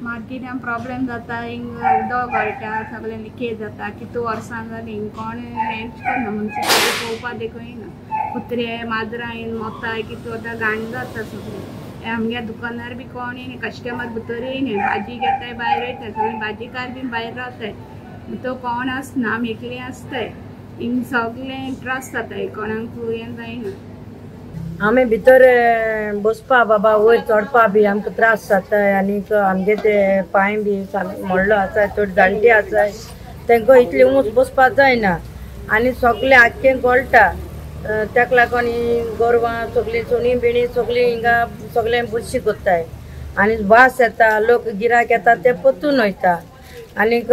मार्केटान प्रॉब्लेम जाता, हिंग उदक गळटा, सगळें लिकेज जाता. कितू वर्सां जालीं हिंग कोण हेंच करना, मुन्सिपालिटी पळोवपा देखून येना. कुत्रे माजरां येवन मोताय, कितू आतां घाण जाता सगळें. आमगे दुकानार बी कोण येना, कस्टमर भितर येना, भाजी घेताय भायर वयताय, सगळीं भाजीकार बी भायर रावताय. भितर कोण आसना, आमी एकलीं आसताय. हिंग सगळें त्रास जाताय, कोणाक हें जायना. आमी भितर बसपा बाबा वयर चडपा बी आमकां त्रास जाताय. आनीक आमगे ते पांय बी मोडलो आसा, थोडी जाणटी आसाय, तांकां इतली उंच बसपा जायना आनी सगळें आख्खें गळटा. ताका लागून ही गोरवां सगळीं चोणी बिणी सगळीं हिंगा सगळें बुरशी कोत्ताय आनी वास येता. लोक गिरायक येता ते पत्तून वयता. आनीक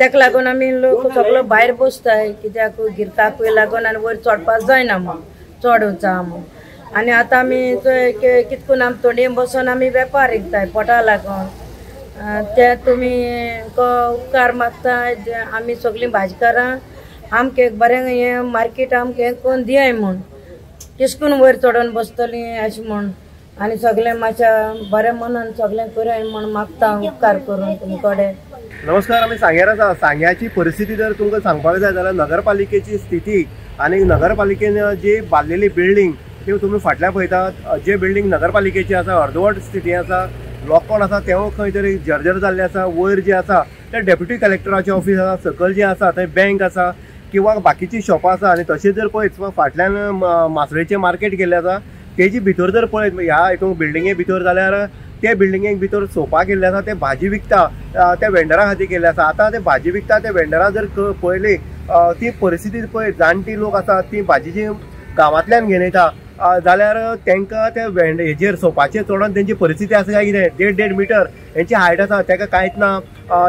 ताका लागून आमी लोक सगळो भायर बसताय, कित्याक गिरकाकूय लागून आनी वयर चडपा जायना म्हूण चड वचा म्हूण. आनी आतां आमी कितकून आमी थोडी बसून आमी वेपार विकताय पोटा लागून. ते तुमी उपकार मागताय, आमी सगळीं भाजीकारां आमकां बरें हें मार्केट आमकां हें करून दियाय म्हूण. किसकून वयर चडोन बसतलीं अशें म्हूण. आनी सगळें मातशें बरें मनान सगळें कराय म्हूण मागता उपकार करून तुमचे कडेन. नमस्कार, आमी सांग्यार आसा. सांग्याची परिस्थिती जर तुमकां सांगपाक जाय जाल्यार नगरपालिकेची स्थिती आनी नगरपालिकेन जी बांदलेली बिल्डींग ती तुमी फाटल्यान पळयतात. जे बिल्डींग नगरपालिकेची आसा अर्दवट स्थिती आसा, लॉकडावन आसा तेवूय खंय तरी जर्जर जाल्ले आसा. वयर जे आसा ते डेप्युटी कलेक्टराचें ऑफिस आसा, सकयल जे आसा थंय बँक आसा किंवा बाकीची शॉपां आसा. आनी तशें जर पळयत फाटल्यान मासळेचें मार्केट गेल्लें आसा, तेजी भितर जर पळयत ह्या हितून बिल्डिंगे भितर जाल्यार ते बिल्डिंगेक भितर सोफा केल्ले आसा, ते भाजी विकता त्या वेंडरा खातीर केल्ले आसा. आतां ते भाजी विकता ते वेंडरां जर पळयली ती परिस्थिती पळय, जाणटी लोक आसा ती भाजीची गांवांतल्यान घेवन येता जाल्यार तांकां त्या हेजेर सोफाचेर चडोन तेंची परिस्थिती आसा काय कितें. 1.5 मिटर हेंची हायट आसा, ताका कांयच ना,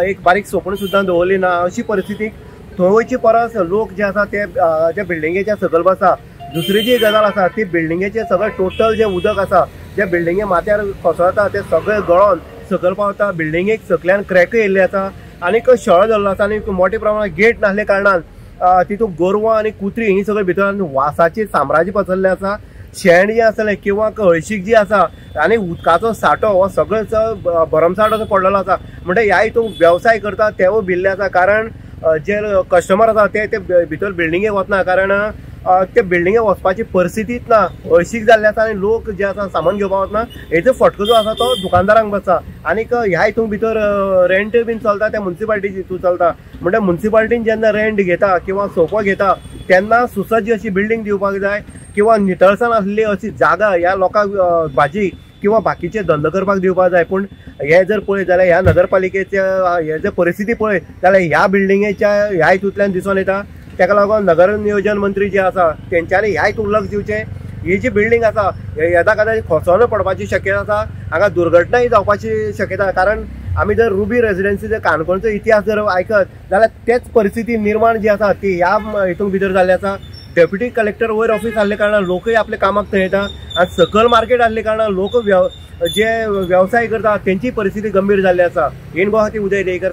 एक बारीक सोपण सुद्दां दवरली ना. अशी परिस्थिती थंय वयची परस लोक जे आसा ते त्या बिल्डिंगेच्या सकयल बसा. दुसरी जी गजाल आसा ती बिल्डिंगेचे सगळें टोटल जे उदक आसा जे बिल्डिंगे माथ्यार कोसळटा ते सगळें गळोन सकयल पावता. बिल्डिंगेक सकल्यान क्रॅकय येयल्ले आसा आनीक शळ जाल्लो आसा. आनी मोठ्या प्रमाणात गेट नासले कारणान तितून गोरवां आनी कुत्री ही सगळीं भितर वासाचें साम्राज्य पसरल्लें आसा. शेण जें आसलें किंवा हळशीक जी आसा आनी उदकाचो साठो हो सगळो भरमसाट असो पडलेलो आसा. म्हणजे ह्या हितून वेवसाय करता तेवूय भिल्ले आसा, कारण जे कस्टमर आसा ते भितर बिल्डिंगेक वचना, कारण ते बिल्डिंगेक वचपाची परिस्थितीच ना. हळशीक जाल्ले आसा आनी लोक जे आसा सामान घेवपाक वचना. हेजो फटको जो आसा तो दुकानदारांक बसता. आनीक ह्या हितून भितर रेंट बीन चलता त्या मुन्सिपालिटीची हितून चलता. म्हणजे मुन्सिपालिटीन जेन्ना रेंट घेता किंवा सोफो घेता तेन्ना सुसज्ज अशी बिल्डींग दिवपाक जाय किंवा नितळसाण आसली अशी जागा ह्या लोकांक भाजी किंवा बाकीचे धंदो करपाक दिवपाक जाय. पूण हे जर पळयत जाल्यार ह्या नगरपालिकेच्या हे जर परिस्थिती पळयत जाल्यार ह्या बिल्डिंगेच्या ह्या हितूंतल्यान दिसून येता. ताका लागून नगर नियोजन मंत्री जे आसा तेंच्यांनी ह्या हितून लक्ष दिवचें. ही जी बिल्डींग आसा येदा कदाचित खोसोन पडपाची शक्यता आसा, हांगा दुर्घटनाय जावपाची शक्यता. कारण आमी जर रुबी रेजिडेन्सी जर काणकोणचो इतिहास जर आयकत जाल्यार तेच परिस्थिती निर्माण जी आसा ती ह्या हितून भितर जाल्ली आसा. डेप्युटी कलेक्टर वयर ऑफिस आसले कारणान लोकय आपल्या कामाक थंय येता आनी सकयल मार्केट आसले कारणान लोक जे वेवसाय करता तेंची परिस्थिती गंभीर जाल्ली आसा. इन गुवाहाटी उदय देयकर.